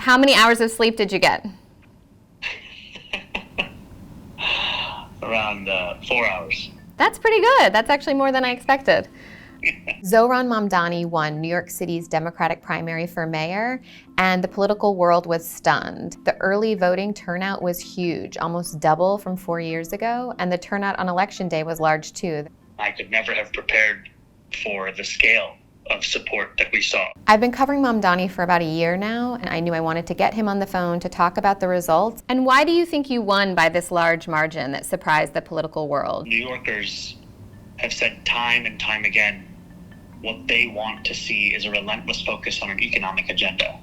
How many hours of sleep did you get? Around 4 hours. That's pretty good. That's actually more than I expected. Zohran Mamdani won New York City's Democratic primary for mayor, and the political world was stunned. The early voting turnout was huge, almost double from 4 years ago, and the turnout on election day was large too. I could never have prepared for the scale of support that we saw. I've been covering Mamdani for about a year now, and I knew I wanted to get him on the phone to talk about the results. And why do you think you won by this large margin that surprised the political world? New Yorkers have said time and time again what they want to see is a relentless focus on an economic agenda.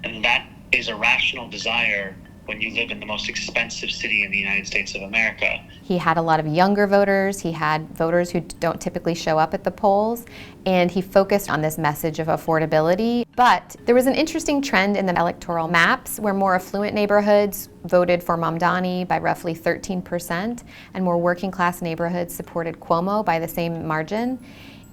And that is a rational desire when you live in the most expensive city in the United States of America. He had a lot of younger voters. He had voters who don't typically show up at the polls, and he focused on this message of affordability. But there was an interesting trend in the electoral maps where more affluent neighborhoods voted for Mamdani by roughly 13%, and more working class neighborhoods supported Cuomo by the same margin.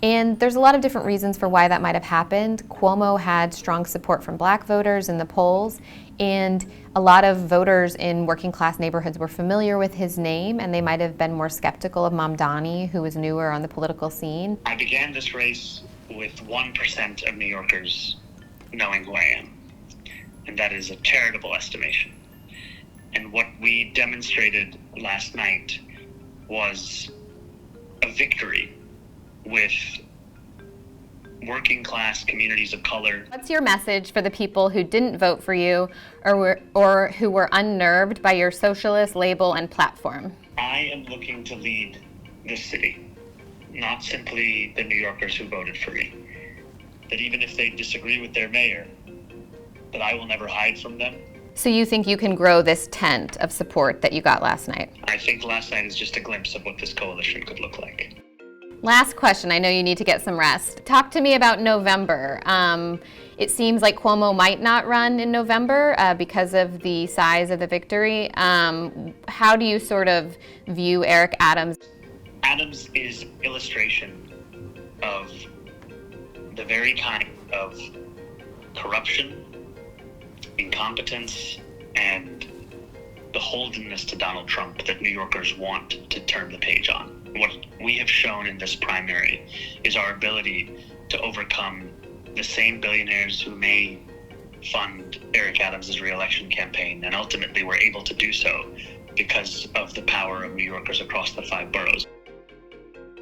And there's a lot of different reasons for why that might have happened. Cuomo had strong support from black voters in the polls, and a lot of voters in working class neighborhoods were familiar with his name, and they might have been more skeptical of Mamdani, who was newer on the political scene. I began this race with 1% of New Yorkers knowing who I am, and that is a charitable estimation. And what we demonstrated last night was a victory with working class communities of color. What's your message for the people who didn't vote for you or who were unnerved by your socialist label and platform? I am looking to lead this city, not simply the New Yorkers who voted for me. That even if they disagree with their mayor, that I will never hide from them. So you think you can grow this tent of support that you got last night? I think last night is just a glimpse of what this coalition could look like. Last question. I know you need to get some rest. Talk to me about November. It seems like Cuomo might not run in November because of the size of the victory. How do you sort of view Eric Adams? Adams is an illustration of the very kind of corruption, incompetence, and beholdenness to Donald Trump that New Yorkers want to turn the page on. What we have shown in this primary is our ability to overcome the same billionaires who may fund Eric Adams' re-election campaign, and ultimately we're able to do so because of the power of New Yorkers across the 5 boroughs.